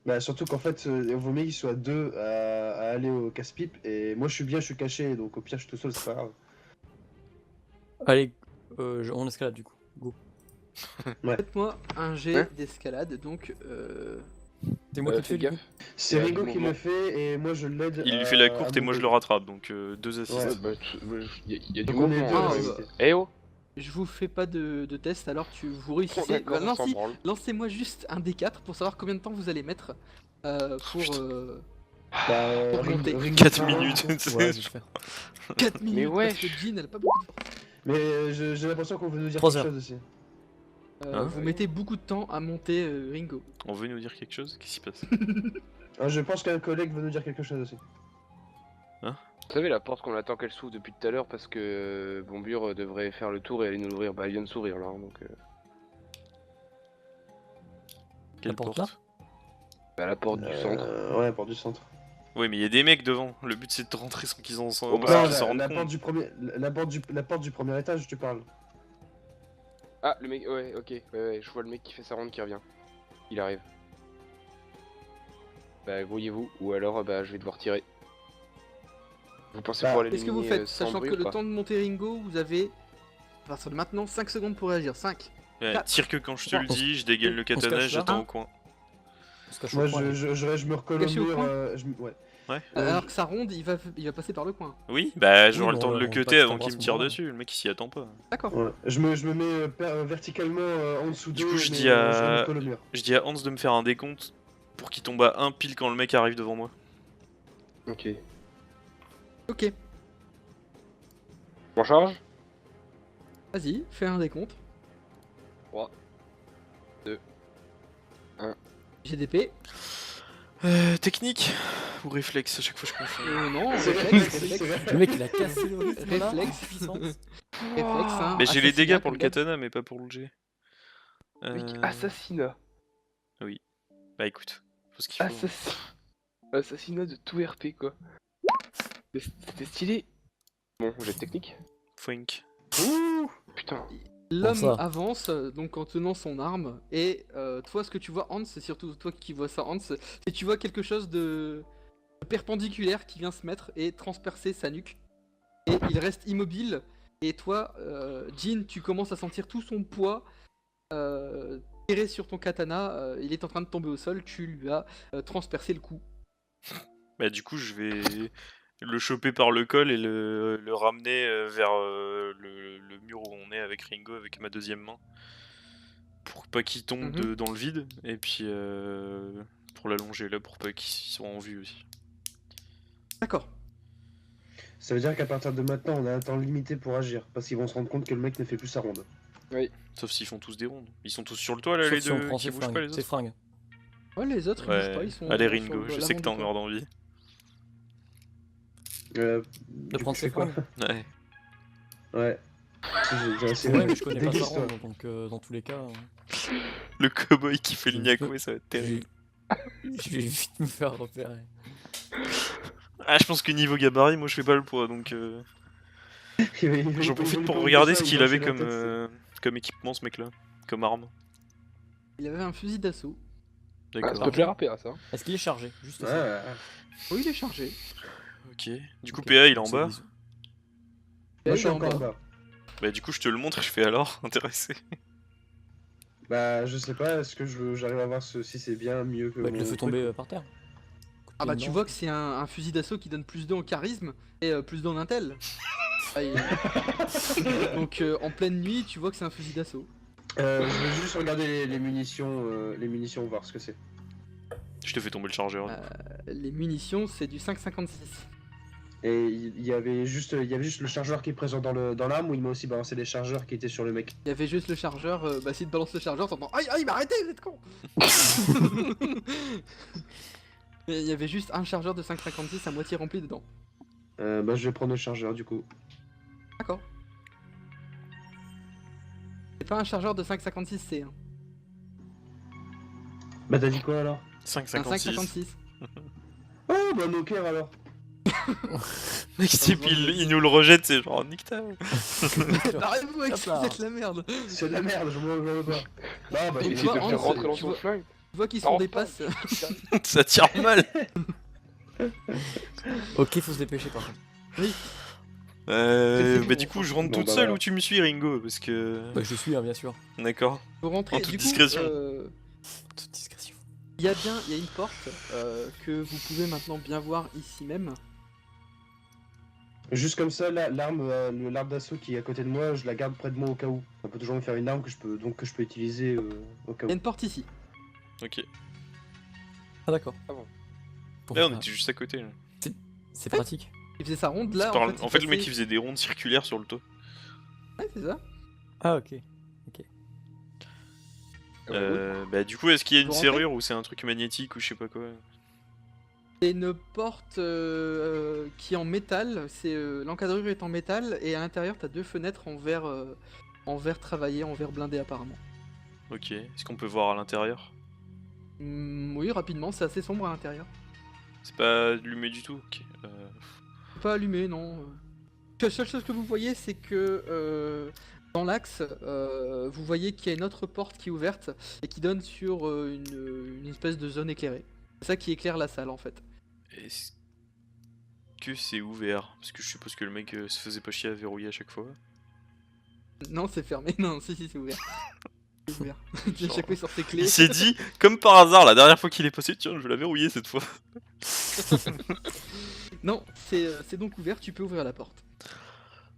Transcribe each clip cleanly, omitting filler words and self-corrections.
Bah surtout qu'en fait, il vaut mieux qu'ils soient deux à aller au casse-pipe, et moi je suis bien, je suis caché, donc au pire je suis tout seul, c'est pas grave. Allez, on escalade du coup. Go. Faites-moi un jet Ouais. d'escalade, donc C'est moi qui le fais fais du gaffe. coup. C'est Il y a Ringo du qui mouvement. le fait, et moi je l'aide. Il lui fait la à courte et moi je monter. le rattrape, donc 2 assists. Ouais. Ouais, bah, il y a du Donc on est mouvement. deux en Ah, réalité. Eh oh. je vous fais pas de test, alors vous Oh, réussissez. d'accord, non, on s'en si, branle. lancez-moi juste un D4 pour savoir combien de temps vous allez mettre pour Bah, Pour monter. Ringo 4 fait un minutes. coup. Ouais, je vais le faire. 4 minutes. Mais ouais. Parce que Jean, elle a pas beaucoup de temps. Mais j'ai l'impression qu'on veut nous dire 3 quelque heures. chose aussi. Hein Vous mettez beaucoup de temps à monter Ringo. On veut nous dire quelque chose? Qu'est-ce qui se passe? Je pense qu'un collègue veut nous dire quelque chose aussi. Vous savez la porte qu'on attend qu'elle s'ouvre depuis tout à l'heure parce que Bombure devrait faire le tour et aller nous l'ouvrir. Bah elle vient de s'ouvrir là, hein, donc Quelle porte porte? là bah, la porte du centre. Ouais, porte du centre. Oui, mais il y a des mecs devant. Le but c'est de rentrer sans qu'ils en Oh, bah, sans Non, qu'ils s'en rendent la porte compte. du premier, la porte du premier étage, tu parles. Ah le mec, ouais, ok, ouais, je vois le mec qui fait sa ronde qui revient. Il arrive. Bah grouillez-vous ou alors bah je vais devoir tirer. Vous pensez Bah, pouvoir Qu'est-ce que vous l'éliminer faites sans Sachant bruit que ou le pas temps de monter Ringo, vous avez à partir de maintenant 5 secondes pour réagir. 5. Ouais, Quatre. tire que quand je te le On dis, je dégaine le on se katana, cache là j'attends au coin. On se cache Moi, au coin, je me recolle au Caché au mur. coin Ouais. Ouais. Alors que sa ronde, il va passer par le coin. Oui, bah j'aurai Oui, le temps de on le va cutter pas avant qu'il me t'embrasser tire moi. dessus, le mec il s'y attend pas. D'accord. Ouais. Je me mets verticalement en dessous Du d'eux, coup, je mais, dis je me à... colle au mur. Je dis à Hans de me faire un décompte pour qu'il tombe à 1 pile quand le mec arrive devant moi. Ok. Ok. On charge. Vas-y, fais un décompte. 3, 2, 1. GDP. Technique ou réflexe, à chaque fois je confonds. Non, C'est réflexe, vrai, c'est réflexe. vrai. Le mec il a cassé le rythme là. Réflexe. en puissance. Réflexe, hein. Mais j'ai les dégâts Assassinat, pour le comme d'hab. katana, mais pas pour le G. Mec, assassinat. Bah écoute, faut ce qu'il faut. Assassinat de tout RP quoi. Mais c'était stylé. Bon, j'ai de technique. Foink. Ouh, putain. L'homme ça. avance donc en tenant son arme et toi ce que tu vois Hans, c'est surtout toi qui vois ça Hans, c'est que tu vois quelque chose de perpendiculaire qui vient se mettre et transpercer sa nuque et il reste immobile et toi Jean tu commences à sentir tout son poids tirer sur ton katana, il est en train de tomber au sol, tu lui as transpercé le cou. Bah du coup je vais le choper par le col et le ramener vers le mur où on est avec Ringo avec ma deuxième main. Pour pas qu'il tombe dans le vide et puis pour l'allonger là pour pas qu'il soit en vue aussi. D'accord. Ça veut dire qu'à partir de maintenant, on a un temps limité pour agir, parce qu'ils vont se rendre compte que le mec ne fait plus sa ronde. Sauf s'ils font tous des rondes. Ils sont tous sur le toit là Sauf les si on deux prend qui ses bougent pas fringues. les Ses autres. fringues. Ouais les autres ils bougent pas, Ouais. ils sont Allez sur Ringo, le- je la sais que ronde t'as du toit. encore d'envie. De Du coup, prendre je ses fais quoi? fringues. Ouais. Ouais. C'est Ouais, mais je connais pas sa Déguise-toi. ronde donc dans tous les cas. Le cowboy qui fait le Je- Nyakwe, ça va être terrible. Je vais vite me faire repérer. Ah je pense que niveau gabarit, moi je fais pas le poids donc j'en profite pour regarder ce qu'il avait comme équipement ce mec là, comme arme. Il avait un fusil d'assaut. Ah, ça D'accord. peut plaire à PA ça. Est-ce qu'il est chargé? Juste ça. Ouais. Oui il est chargé. Ok. Du coup Ok. PA il est en C'est bas. bisous. Moi, je suis Il est en encore bas. bas. Bah du coup je te le montre et je fais alors, intéressé. Bah, je sais pas, est-ce que j'arrive à voir si c'est bien mieux que. Bah, il le mon fait truc. tomber par terre. Ah bah tu vois que c'est un fusil d'assaut qui donne plus 2 en charisme et plus 2 en intel. Ah, donc en pleine nuit tu vois que c'est un fusil d'assaut. Je vais juste regarder les munitions, voir ce que c'est. Je te fais tomber le chargeur. Les munitions c'est du 5,56. Et il y avait juste le chargeur qui est présent dans l'arme, ou il m'a aussi balancé les chargeurs qui étaient sur le mec. Il y avait juste le chargeur, bah si tu balances le chargeur t'entends aïe aïe mais arrêtez vous êtes con. Et il y avait juste un chargeur de 5,56 à moitié rempli dedans. Bah, je vais prendre le chargeur du coup. D'accord. C'est pas un chargeur de 5,56C hein. Bah, t'as dit quoi alors? C'est un 5,56. 5,56. Oh, bah, no care alors. Mec type il nous le rejette, c'est genre nique ta. Barrez-vous avec Hop ça, là. vous êtes la merde. C'est de la merde, je m'en veux pas. Non, bah, Et il toi, est Hans, Faire rentrer dans tu son vois- flingue. vois qu'ils s'en Enfin, dépassent. Ça tire mal. Ok, faut se dépêcher par contre. C'est Bah bon, du coup enfin. je rentre Bon, toute bah, seule voilà. ou tu me suis Ringo parce que... Bah, je suis, hein, bien sûr. D'accord. Vous rentrez, En toute du coup, discrétion. Toute discrétion. il y a une porte que vous pouvez maintenant bien voir ici même. Juste comme ça, l'arme d'assaut qui est à côté de moi, je la garde près de moi au cas où. Ça peut toujours me faire une arme que je peux utiliser au cas Il y a où. une porte ici. Ok. Ah, d'accord. Ah bon. Pourquoi Là on pas était juste à côté. Là. C'est pratique. Il faisait sa ronde là. En fait le mec il il faisait des rondes circulaires sur le toit. Ouais, c'est ça. Ah, ok. Bah du coup est-ce qu'il y a une Vous rentrez serrure ou c'est un truc magnétique ou je sais pas quoi? C'est une porte qui est en métal. L'encadrure est en métal et à l'intérieur t'as deux fenêtres en verre travaillé, en verre blindé apparemment. Ok. Est-ce qu'on peut voir à l'intérieur? Oui, rapidement, c'est assez sombre à l'intérieur. C'est pas allumé du tout? Ok. Pas allumé, non. La seule chose que vous voyez, c'est que dans l'axe, vous voyez qu'il y a une autre porte qui est ouverte et qui donne sur une espèce de zone éclairée. C'est ça qui éclaire la salle en fait. Est-ce que c'est ouvert? Parce que je suppose que le mec se faisait pas chier à verrouiller à chaque fois. Non, c'est fermé. Non, si, c'est ouvert. C'est ouvert. À chaque fois, il sort ses clés. Il s'est dit, comme par hasard, la dernière fois qu'il est passé, tiens, je vais la verrouiller cette fois. Non, c'est donc ouvert, tu peux ouvrir la porte.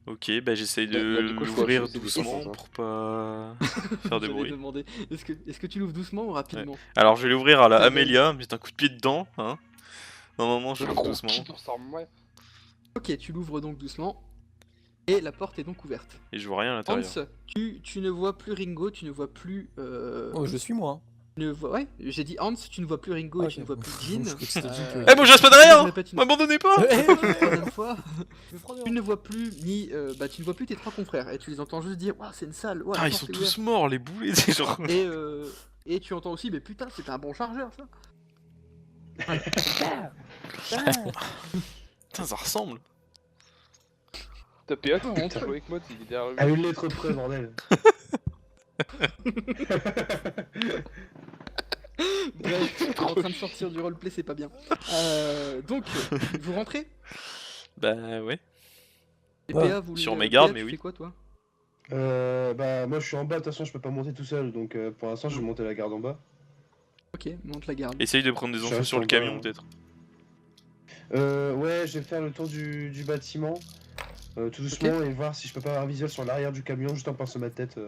Ok, bah j'essaye Bah, de du coup, je l'ouvrir crois que c'est doucement différent, ça. pour pas faire de J'allais bruit. demander, est-ce que tu l'ouvres doucement ou rapidement? Alors je vais l'ouvrir à la Ça Amélia, mettre un coup de pied dedans, hein. Normalement je Un l'ouvre gros doucement. kick, on s'en remet. Ok, tu l'ouvres donc doucement. Et la porte est donc ouverte. Et je vois rien à l'intérieur. Hans, tu ne vois plus Ringo, tu ne vois plus... Oh, je suis moi. tu ne vois... Ouais, j'ai dit Hans, tu ne vois plus Ringo Ah, et tu ne vois plus Jean. Je crois que c'était dit que- Eh bon, je reste pas je derrière! répète une M'abandonnez pas! troisième fois. Je vais prendre Tu ne vois plus ni... tu ne vois plus tes trois confrères et tu les entends juste dire « Ouah, c'est une salle, ouah, Ah, la ils porte sont est tous ouverte. morts, les boulets, c'est genre. » Et tu entends aussi « Mais putain, c'était un bon chargeur, ça !» Putain, ça ressemble. T'as PA, Non, t'as entre- joué avec moi, il est derrière À lui. une lettre près, bordel. Bref, tu es en train de sortir du roleplay, c'est pas bien. Donc, vous rentrez? Bah ouais. Et Ouais. PA, vous Sur PA, mes gardes, tu mais fais oui. quoi, toi? Bah moi je suis en bas, de toute façon je peux pas monter tout seul, donc pour l'instant je vais monter la garde en bas. Ok, monte la garde. Essaye de prendre des Je infos reste sur le en bas, camion hein. peut-être. Ouais, je vais faire le tour du bâtiment, tout doucement, et voir si je peux pas avoir un visuel sur l'arrière du camion juste en passant ma tête.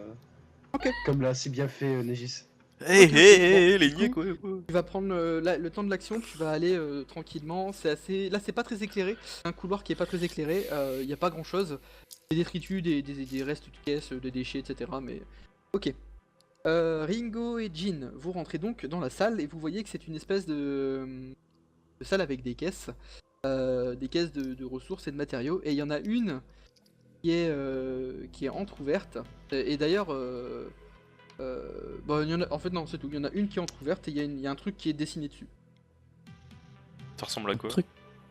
Ok. Comme l'a si bien fait Négis. Hé hé hé, les Du niais coup, quoi. Tu vas prendre le temps de l'action, tu vas aller tranquillement. C'est assez. Là, c'est pas très éclairé. C'est un couloir qui est pas très éclairé. Il y a pas grand chose. Des détritus, des restes de caisses, des déchets, etc. Mais ok. Ringo et Jean, vous rentrez donc dans la salle et vous voyez que c'est une espèce de salle avec des caisses de ressources et de matériaux. Et il y en a une qui est entrouverte. Et d'ailleurs. Bon, en fait, non, c'est tout. Il y en a une qui est entrouverte et il y a un truc qui est dessiné dessus. Ça ressemble à quoi? truc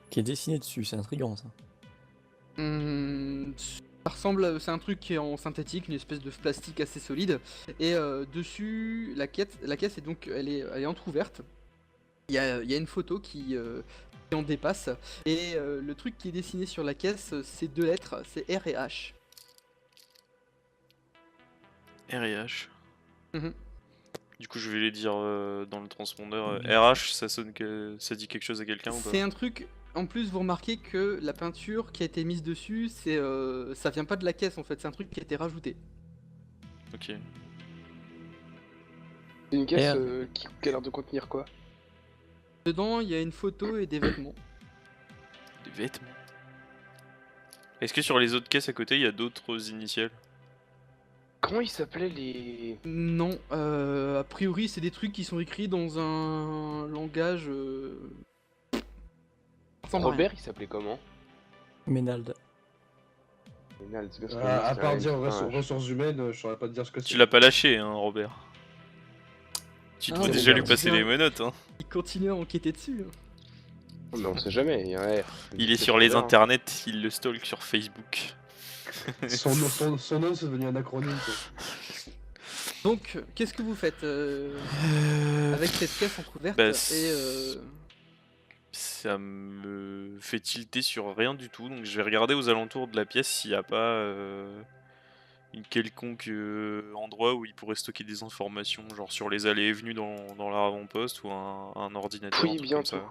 qui est dessiné dessus, c'est intriguant ça. Ça ressemble, c'est un truc qui est en synthétique, une espèce de plastique assez solide. Et dessus, la caisse est donc, elle est entrouverte. Il y a une photo qui en dépasse. Et le truc qui est dessiné sur la caisse, c'est deux lettres, c'est R et H. R et H. Mhm. Du coup, je vais les dire dans le transpondeur. RH, ça sonne que ça dit quelque chose à quelqu'un ou pas? C'est un truc. En plus, vous remarquez que la peinture qui a été mise dessus, ça vient pas de la caisse en fait, c'est un truc qui a été rajouté. Ok. C'est une caisse Merde. qui a l'air de contenir quoi? Dedans, il y a une photo et des vêtements. Des vêtements. Est-ce que sur les autres caisses à côté, il y a d'autres initiales? Comment ils s'appelaient les... Non, a priori, c'est des trucs qui sont écrits dans un langage. Ça ressemble à rien. Robert, il s'appelait comment? Ménald. Génial, c'est bien ce qu'on À dit, part c'est dire un- ressources humaines, je saurais pas te dire ce que c'est. Tu l'as pas lâché, hein, Robert. Tu Ah, dois bon, déjà bah, lui passer bien. les menottes, hein. Il continue à enquêter dessus. Hein. Mais on sait jamais, il y a un R. Il est sur les internets, il le stalk sur Facebook. Son nom c'est devenu un acronyme quoi. Donc, qu'est-ce que vous faites avec cette caisse entrouverte Bah, et ça me fait tilter sur rien du tout, donc je vais regarder aux alentours de la pièce s'il n'y a pas une quelconque endroit où il pourrait stocker des informations, genre sur les allées et venues dans l'avant-poste ou un ordinateur, un Fouille truc bien comme tout. ça.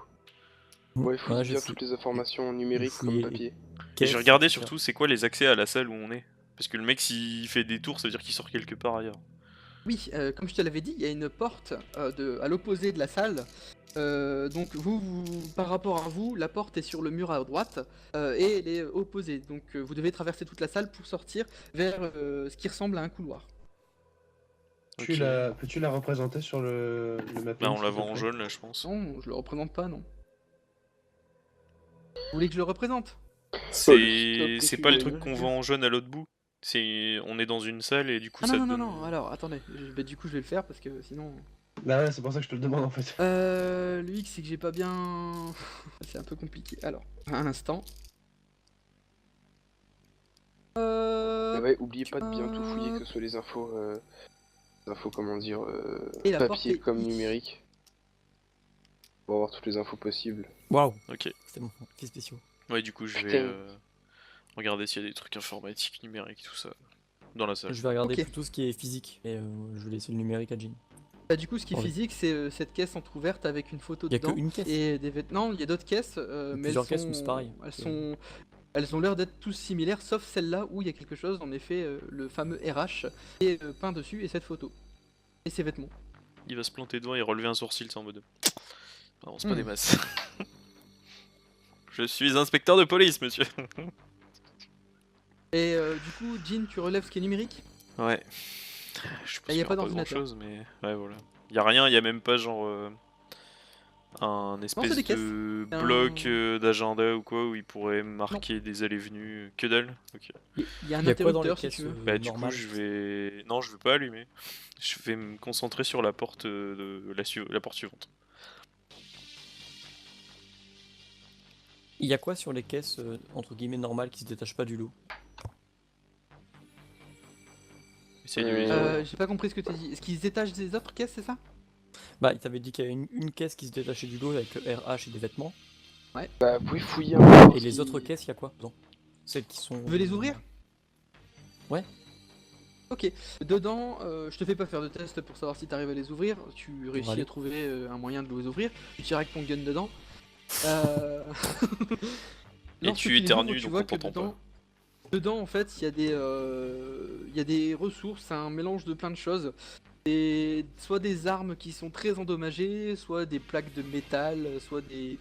Ouais, fouille Ouais, bien toutes les informations numériques comme fouillé papier. Et je caisse, regardais etc. surtout c'est quoi les accès à la salle où on est. Parce que le mec s'il fait des tours, ça veut dire qu'il sort quelque part ailleurs. oui, comme je te l'avais dit, il y a une porte à l'opposé de la salle. Donc par rapport à vous, la porte est sur le mur à droite et elle est opposée. Donc vous devez traverser toute la salle pour sortir vers ce qui ressemble à un couloir. Ok. Peux-tu la représenter sur le mapping? Là on s'il la te voit en plaît jaune là je pense. Non, je le représente pas, non. Vous voulez que je le représente? C'est pas le tu truc veux. qu'on voit en jaune à l'autre bout. On est dans une salle et du coup Ah ça non, te non, non, donne... non, alors attendez, bah, du coup je vais le faire parce que sinon... Bah ouais, c'est pour ça que je te le demande en fait. Le X c'est que j'ai pas bien... c'est un peu compliqué. Alors, un instant. Ah ouais, oubliez pas de bien tout fouiller, que ce soit les infos, comment dire, Et la porte papier est comme X. numérique. Pour avoir toutes les infos possibles. Waouh, Ok. c'était mon petit spéciaux. Ouais du coup je vais Putain. regarder s'il y a des trucs informatiques, numériques, tout ça. Dans la salle. Je vais regarder Ok. plutôt ce qui est physique et je vais laisser le numérique à Jean. Bah, du coup, ce qui est Ouais. physique, c'est cette caisse entrouverte avec une photo Y a que dedans. une caisse Et des vêtements. Non, il y a d'autres caisses, mais plusieurs caisses où c'est pareil. Elles ont l'air d'être tous similaires, sauf celle-là où il y a quelque chose, en effet, le fameux RH, qui est peint dessus, et cette photo. Et ses vêtements. Il va se planter devant et relever un sourcil, c'est en mode... Non, c'est pas des Hmm. masses. Je suis inspecteur de police, monsieur. Et du coup, Jean, tu relèves ce qui est numérique? Ouais. Je sais Ah, y a pas pas grand d'ordinateur. chose, mais ouais, voilà. Y a rien, y a même pas genre un espèce c'est des caisses. de C'est un- bloc d'agenda ou quoi où il pourrait marquer des allées-venues. Que dalle. Ok. Il y a un Il y a quoi dans les interrupteur, si caisses tu veux. Bah, du coup, normales je vais. Non, je veux pas allumer. Je vais me concentrer sur la porte la porte suivante. Il y a quoi sur les caisses entre guillemets normales qui se détachent pas du lot? Essaye de les- J'ai pas compris ce que tu as dit. Est-ce qu'ils se détachent des autres caisses, c'est ça? Bah, il t'avait dit qu'il y avait une caisse qui se détachait du lot avec le RH et des vêtements. Bah, vous pouvez fouiller un peu. Et les autres caisses, il y a quoi dedans? Celles qui sont. Tu veux les ouvrir? Ouais. Ok. Dedans, je te fais pas faire de test pour savoir si t'arrives à les ouvrir. Tu réussis aller. à trouver un moyen de les ouvrir. Tu tires avec ton gun dedans. Euh... Et Lorsque tu les ouvres, éternues, tu donc vois on que t'entend pas. dedans, en fait, il y a des ressources, un mélange de plein de choses. Et soit des armes qui sont très endommagées, soit des plaques de métal, soit des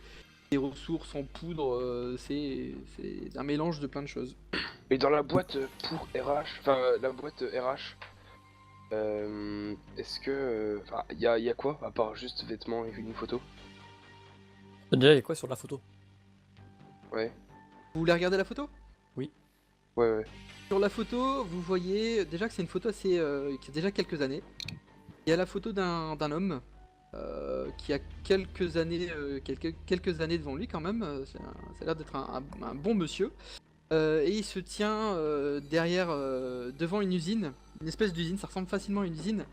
ressources en poudre. C'est un mélange de plein de choses. Et dans la boîte pour RH, enfin la boîte RH, est-ce que, enfin, y a quoi à part juste vêtements et une photo? Déjà, il y a quoi sur la photo? Ouais, Vous voulez regarder la photo? ouais, ouais. Sur la photo, vous voyez déjà que c'est une photo assez qui a déjà quelques années. Il y a la photo d'un homme qui a quelques années devant lui quand même. Ça a l'air d'être un bon monsieur. Et il se tient devant une usine, une espèce d'usine. Ça ressemble facilement à une usine.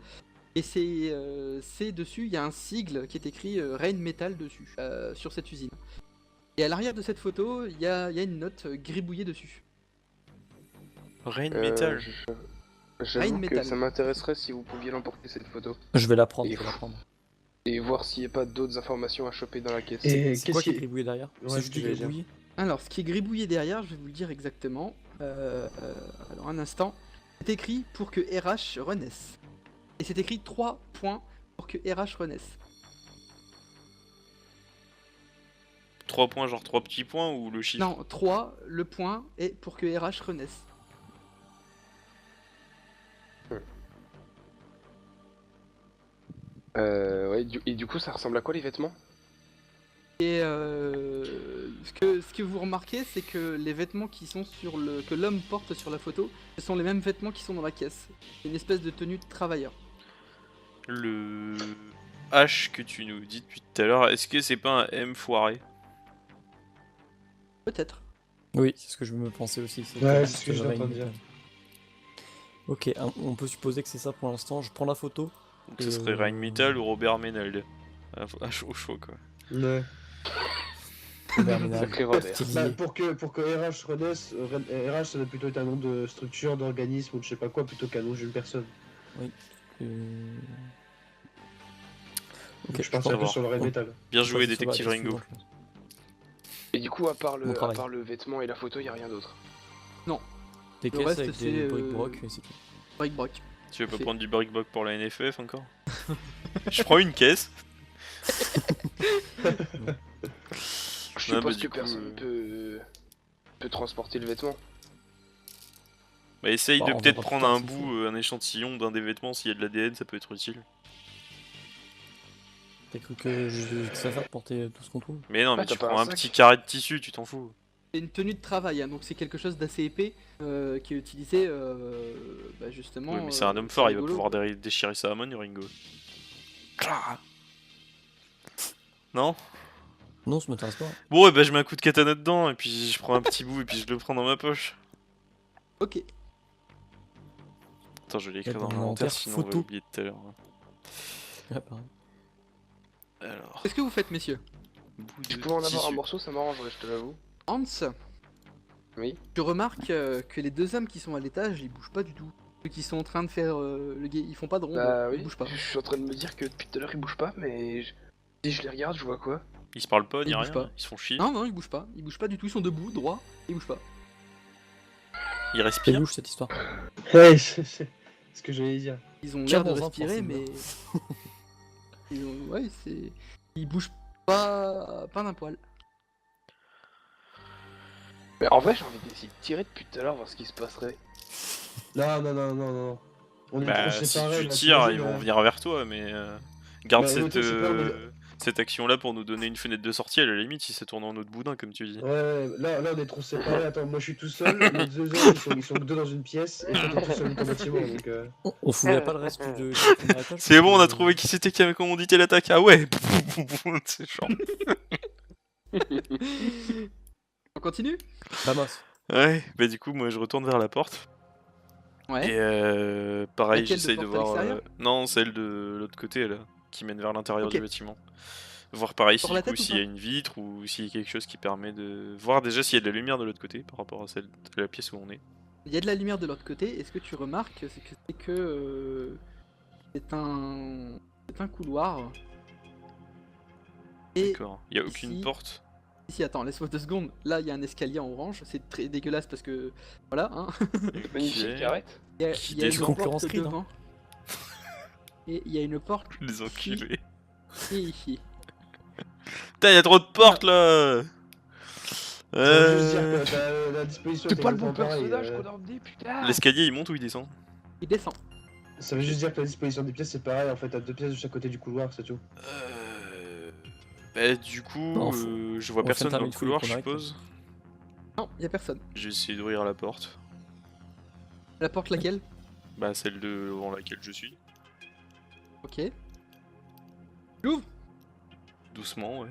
Et c'est dessus, il y a un sigle qui est écrit Rain Metal dessus, sur cette usine. Et à l'arrière de cette photo, il y a une note gribouillée dessus. Rain Metal. J'avoue que Metal. ça m'intéresserait si vous pouviez l'emporter cette photo. Je vais la prendre, Et je vais la prendre. Et voir s'il n'y a pas d'autres informations à choper dans la caisse. Et C'est quoi qu'est-ce qui est qui... gribouillé derrière? Ouais, C'est juste tu vas dire. gribouillé? Alors, ce qui est gribouillé derrière, je vais vous le dire exactement. Alors, un instant. C'est écrit pour que RH renaisse. Et c'est écrit 3 points pour que RH renaisse. 3 points, genre 3 petits points ou le chiffre? Non, 3, le point, et pour que RH renaisse. Ouais, et du coup, ça ressemble à quoi les vêtements? Et ce que vous remarquez, c'est que les vêtements qui sont que l'homme porte sur la photo, ce sont les mêmes vêtements qui sont dans la caisse. C'est une espèce de tenue de travailleur. Le H que tu nous dis depuis tout à l'heure, est-ce que c'est pas un M foiré? Peut-être. Oui, c'est ce que je me pensais aussi. Ouais, juste c'est ce que j'étais en train de Rain dire. Metal. Ok, on peut supposer que c'est ça pour l'instant. Je prends la photo. Donc ce serait Rheinmetall ou Robert Ménald. Au chaud quoi. Ouais. Robert Ménard, Sacré Robert. stylé. Bah, pour que RH renaisse, RH ça doit plutôt être un nom de structure, d'organisme ou de je sais pas quoi plutôt qu'un nom d'une personne. Euh, Donc Ok, je partirais pense plus sur le Red on- Metal. Bien on joué, passe sur la détective liste Ringo. suivante, je pense. Et du coup, à part Bon travail. le vêtement et la photo, y a rien d'autre. Des Le caisses reste, avec c'est, des bric-broc et c'est tout. Break. Tu veux pas Fait. prendre du brick-block pour la NFF encore? Je prends une caisse. Je Ouais, bah, suppose du que coup, personne peut transporter le vêtement. Bah essaye Bah, de on peut-être verra prendre plus tard un s'il bout, un échantillon d'un des vêtements, s'il y a de l'ADN, ça peut être utile. T'as cru que ça faire de porter tout ce qu'on trouve? Mais non, mais t'as tu pas prends un un sac petit carré de tissu, tu t'en fous. C'est une tenue de travail, hein, donc c'est quelque chose d'assez épais qui est utilisé bah, justement. Oui, mais c'est un homme fort, il va pouvoir déchirer ça à main, Ringo. Clah. Non? Non, ça m'intéresse pas. Bon, et bah je mets un coup de katana dedans, et puis je prends un petit bout, et puis je le prends dans ma poche. Ok. Attends, je vais l'écrire Dans dans mon l'inventaire, inventaire, sinon on va photo. l'oublier tout à l'heure. Ah, pareil. Alors, Qu'est-ce que vous faites, messieurs? bout Je de pouvais en avoir un tissu. morceau, ça m'arrangerait, je te l'avoue. Hans, Oui. tu remarques que les deux hommes qui sont à l'étage, ils bougent pas du tout. Ceux qui sont en train de faire le gay, ils font pas de rond, Bah ils oui, bougent pas. je suis en train de me dire que depuis tout à l'heure ils bougent pas, mais si je les regarde, je vois quoi? Ils se parlent pas, ni Ils rien, bougent pas. ils se font chier. Non, ils bougent pas du tout, ils sont debout, droit, ils bougent pas. Ils C'est respirent. louche cette histoire. Ouais, c'est ce que j'allais dire. Ils ont Tiens, l'air de dans un respirer, forcément. mais. Ouais, c'est. Ils bougent pas d'un poil. Mais en vrai, j'ai envie d'essayer de tirer depuis tout à l'heure, voir ce qui se passerait. Non. On est Bah, trop si séparés. tu là, tires, t'imagines, ils vont venir vers toi, mais garde Bah, cette, toi, c'est pas, mais- cette action-là pour nous donner une fenêtre de sortie, à la limite, si ça tourne en autre boudin, comme tu dis. Ouais, là on est trop séparés. Attends, moi je suis tout seul, les deux autres ils sont que deux dans une pièce et toi t'es tout seul dans ton bâtiment donc. On fouillerait pas le reste du premier étage. C'est bon, on a parce que- trouvé qui c'était qui avait commandité l'attaque. Ah ouais. C'est chiant. On continue? Vamos. Ouais, bah du coup, moi je retourne vers la porte. Ouais. Et pareil, Laquelle de j'essaye de porte à voir. l'extérieur Non, celle de l'autre côté là, qui mène vers l'intérieur Ok. du bâtiment. Voir pareil Sur si, la du coup, tête ou s'il y a pas une vitre ou s'il y a quelque chose qui permet de voir déjà s'il y a de la lumière de l'autre côté par rapport à celle de la pièce où on est. Il y a de la lumière de l'autre côté, et ce que tu remarques, c'est que c'est un couloir. Et D'accord. Il y a aucune ici- porte. ici, attends, laisse-moi 2 secondes. Là, il y a un escalier en orange, c'est très dégueulasse parce que voilà, hein. Magnifique, Ok. arrête. Il y a, Qui il y a une descend. Concurrence porte Creed, hein. devant. Et il y a une porte Les enculés. ici. Putain, il y a trop de portes là. Ça veut juste dire que t'as la disposition. C'est pas le exactement bon pareil, personnage qu'on a emmené, putain. L'escalier il monte ou il descend? Il descend. Ça veut juste dire que la disposition des pièces c'est pareil en fait, t'as deux pièces de chaque côté du couloir, c'est tout. Bah du coup, Non, je vois on personne fait dans le une fouille couloir, je correcte. suppose. Non, il y a personne. J'ai essayé d'ouvrir la porte. La porte laquelle? Bah celle devant laquelle je suis. Ok. J'ouvre. Doucement, ouais.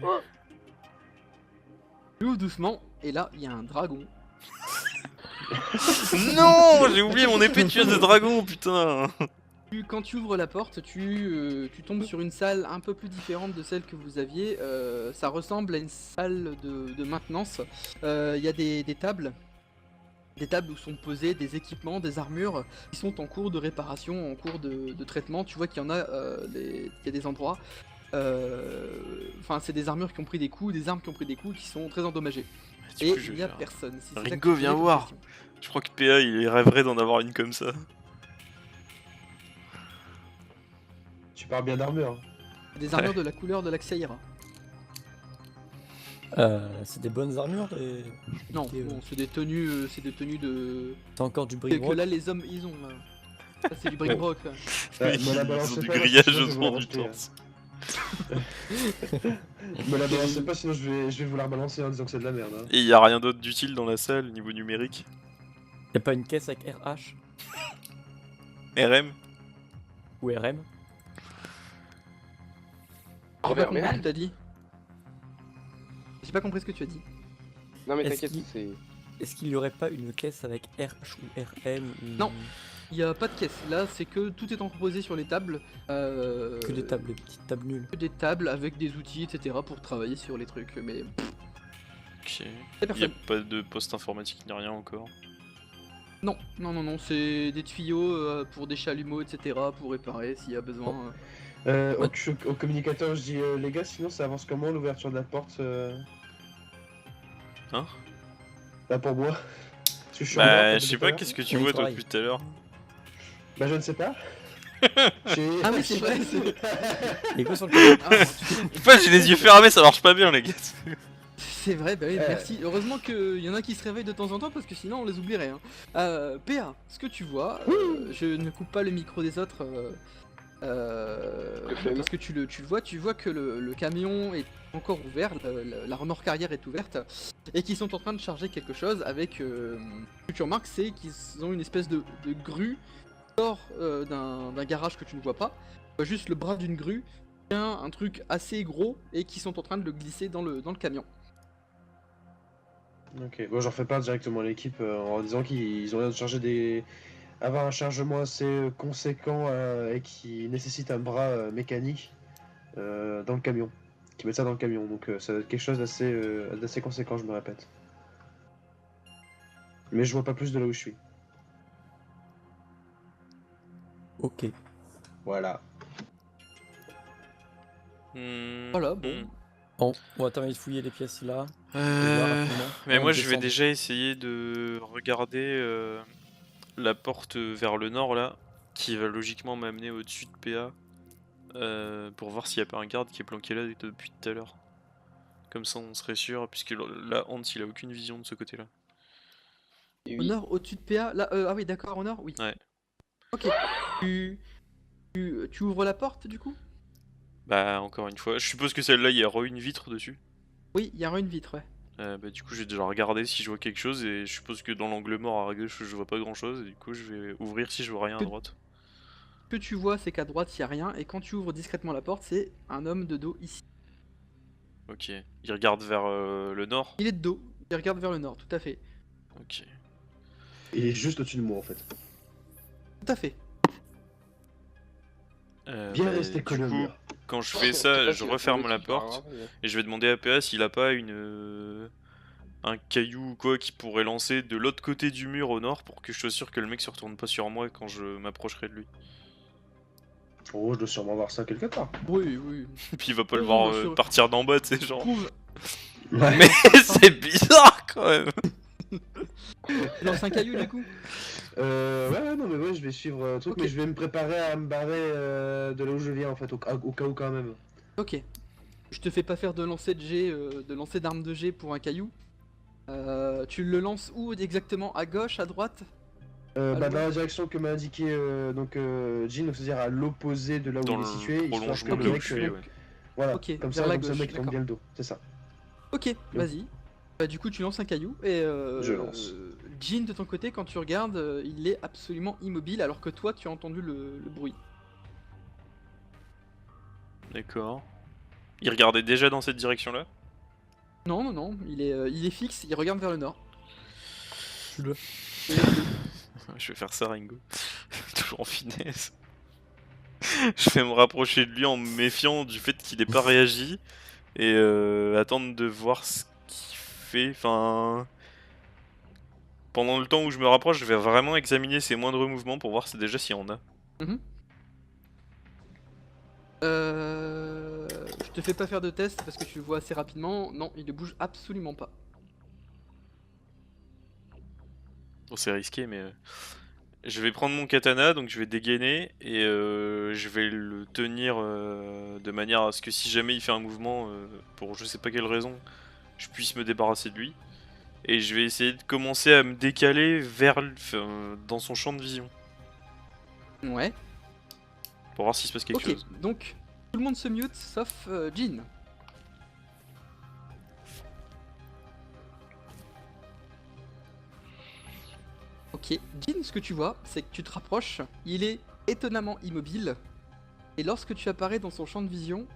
J'ouvre doucement, et là, il y a un dragon. Non, j'ai oublié mon épée de tueuse de dragon, putain. Quand tu ouvres la porte, tu tombes sur une salle un peu plus différente de celle que vous aviez. Ça ressemble à une salle de maintenance. Il y a des tables. Des tables où sont posés des équipements, des armures qui sont en cours de réparation, en cours de traitement. Tu vois qu'il y en a, il y a des endroits. Enfin, c'est des armures qui ont pris des coups, des armes qui ont pris des coups, qui sont très endommagées. Du Et coup, je il vais n'y a faire- personne. Si c'est ça que Ringo, tu viens posais comme voir. question. Je crois que PA il rêverait d'en avoir une comme ça. Tu parles bien d'armure. Hein. Des armures de la couleur de l'Axaïra. C'est des bonnes armures. Non, Et, bon, c'est des tenues de. T'as encore du Que bric là les hommes ils ont. Ça c'est du bric-broc. Là. Ouais, me la Ils balancez ont du pas, parce que grillage sinon, je vais autour vous du la torse. Me la balancez pas sinon je vais vous la rebalancer en disant que c'est de la merde. Hein. Et il y a rien d'autre d'utile dans la salle niveau numérique. Y'a pas une caisse avec RH RM. ou RM? J'ai pas Robert compris ce Ménal. que t'as dit. J'ai pas compris ce que tu as dit. Non mais Est-ce t'inquiète, qu'il- c'est... Est-ce qu'il y aurait pas une caisse avec RH ou RM ou... Non. Il y a pas de caisse. Là, c'est que tout est composé sur les tables. Que des tables, des petites tables nulles. Que des tables avec des outils, etc. pour travailler sur les trucs. Mais Ok. y a Il a personne. pas de poste informatique ni rien encore. Non, non, non, non. C'est des tuyaux pour des chalumeaux, etc. pour réparer s'il y a besoin. Au communicateur, je dis les gars, sinon ça avance comment l'ouverture de la porte Hein? Bah pour moi. Parce que je suis en dehors, Bah, comme je sais tout à pas, l'heure. qu'est-ce que tu Oui, vois toi pareil. depuis tout à l'heure? Bah je ne sais pas. Ah oui, c'est vrai. Et quoi sur le camion? Ah, Pas, j'ai les yeux fermés, ça marche pas bien, les gars. c'est vrai, bah oui, merci. Heureusement qu'il y en a qui se réveillent de temps en temps parce que sinon on les oublierait. Hein. PA, ce que tu vois, je ne coupe pas le micro des autres flemme. parce que tu le vois, que le camion est encore ouvert, la remorque arrière est ouverte et qu'ils sont en train de charger quelque chose avec. Ce que tu remarques, c'est qu'ils ont une espèce de grue qui sort d'un garage que tu ne vois pas. Tu vois juste le bras d'une grue, un truc assez gros et qui sont en train de le glisser dans le camion. Ok, bon j'en fais part directement à l'équipe en disant qu'ils ont l'air de charger des... avoir un chargement assez conséquent et qui nécessite un bras mécanique dans le camion. Qui mettent ça dans le camion, donc ça va être quelque chose d'assez conséquent, je me répète. Mais je vois pas plus de là où je suis. Ok. Voilà. Voilà, bon. Bon, on va terminer de fouiller les pièces là. Mais On moi je vais descend. déjà essayer de regarder la porte vers le nord là, qui va logiquement m'amener au-dessus de PA, pour voir s'il n'y a pas un garde qui est planqué là depuis tout à l'heure. Comme ça on serait sûr, puisque là Hans il a aucune vision de ce côté là. Au nord, au-dessus de PA, là, ah oui, d'accord, au nord, oui. Ouais. Ok. Tu ouvres la porte du coup? Bah encore une fois, je suppose que celle-là il y aura une vitre dessus. Oui, il y aura une vitre, ouais. Bah du coup je vais déjà regarder si je vois quelque chose et je suppose que dans l'angle mort à gauche je vois pas grand chose et du coup je vais ouvrir si je vois rien à droite. Ce que tu vois, c'est qu'à droite, il y a rien, et quand tu ouvres discrètement la porte, c'est un homme de dos ici. Ok, il regarde vers le nord. Il est de dos, il regarde vers le nord, tout à fait. Ok. Il est juste au-dessus de moi en fait. Tout à fait. Bien Bah, resté du collé au coup, mur. quand je Je fais sais ça, pas je s'il a referme trouvé la tout par porte hasard, mais- et je vais demander à PA s'il a pas un caillou ou quoi qui pourrait lancer de l'autre côté du mur au nord pour que je sois sûr que le mec se retourne pas sur moi quand je m'approcherai de lui. Oh, je dois sûrement voir ça quelque part. Oui, oui. Et puis il va pas le Oui, voir bien sûr. partir d'en bas, tu sais, genre. Trouve, Mais c'est bizarre quand même! lance un caillou du coup. Ouais, non, mais ouais, je vais suivre le truc, Ok. mais je vais me préparer à me barrer de là où je viens en fait, au cas où quand même. Ok. Je te fais pas faire de lancer de jet, de lancer d'arme de jet pour un caillou. Tu le lances où exactement? À gauche, à droite? Dans loin. la direction que m'a indiqué Jean, donc c'est-à-dire à l'opposé de là où Dans il est le situé, histoire que prolongement de le là où mec, je suis, ouais. voilà, Ok, comme vers ça, la comme ça, le gauche, mec tombe d'accord. bien le dos, c'est ça. Ok, vas-y. Bah, du coup, tu lances un caillou et Je lance. Jean, de ton côté, quand tu regardes, il est absolument immobile alors que toi, tu as entendu le bruit. D'accord. Il regardait déjà dans cette direction-là? Non, non, non, il est fixe, il regarde vers le nord. Je le- Je vais faire ça, Ringo. Toujours en finesse. Je vais me rapprocher de lui en me méfiant du fait qu'il n'ait pas réagi et attendre de voir ce qu'il fait. Enfin, pendant le temps où je me rapproche, je vais vraiment examiner ses moindres mouvements pour voir déjà s'il y en a. Je te fais pas faire de test parce que tu le vois assez rapidement. Non, il ne bouge absolument pas. Bon, c'est risqué, mais je vais prendre mon katana, donc je vais dégainer et je vais le tenir de manière à ce que si jamais il fait un mouvement pour je sais pas quelle raison, je puisse me débarrasser de lui. Et je vais essayer de commencer à me décaler dans son champ de vision Ouais. pour voir s'il se passe quelque Ok, chose. donc tout le monde se mute sauf Jean. Ok, Jean, ce que tu vois, c'est que tu te rapproches, il est étonnamment immobile, et lorsque tu apparais dans son champ de vision,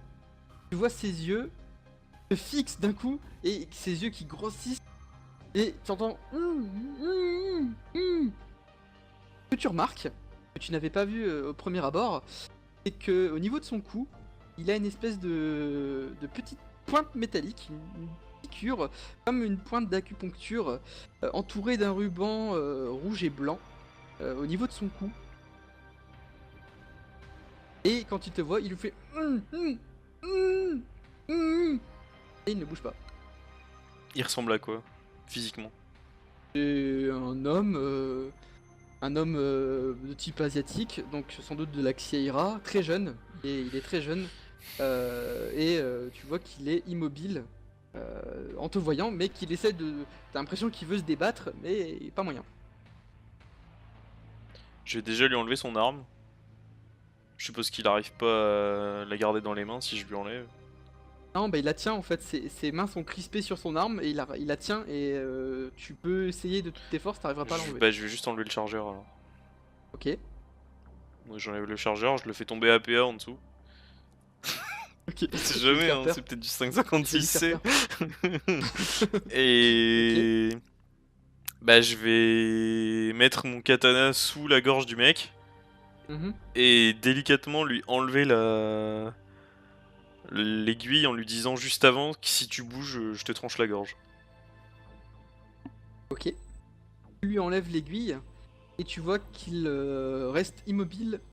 tu vois ses yeux se fixent d'un coup, et ses yeux qui grossissent, et tu entends... que tu remarques, que tu n'avais pas vu au premier abord, c'est que au niveau de son cou, il a une espèce de petite pointe métallique, une piqûre, comme une pointe d'acupuncture, entourée d'un ruban rouge et blanc au niveau de son cou. Et quand il te voit, il lui fait et il ne bouge pas. Il ressemble à quoi physiquement? C'est un homme de type asiatique, donc sans doute de la Xiaira, très jeune, et il est très jeune, tu vois qu'il est immobile en te voyant, mais qu'il essaie de... T'as l'impression qu'il veut se débattre, mais pas moyen. Je vais déjà lui enlever son arme. Je suppose qu'il arrive pas à la garder dans les mains si je lui enlève. Non, bah il la tient en fait, ses mains sont crispées sur son arme, et il la tient, et tu peux essayer de toutes tes forces, t'arriveras pas à l'enlever. Bah, je vais juste enlever le chargeur alors. Ok. Donc j'enlève le chargeur, je le fais tomber APA en dessous. Ok. On sait Je vais lui jamais, faire hein, peur. c'est peut-être du Je vais lui 556C. faire Et bah je vais mettre mon katana sous la gorge du mec Mhm. et délicatement lui enlever l'aiguille en lui disant juste avant que si tu bouges, je te tranche la gorge. Ok. Tu lui enlèves l'aiguille, et tu vois qu'il reste immobile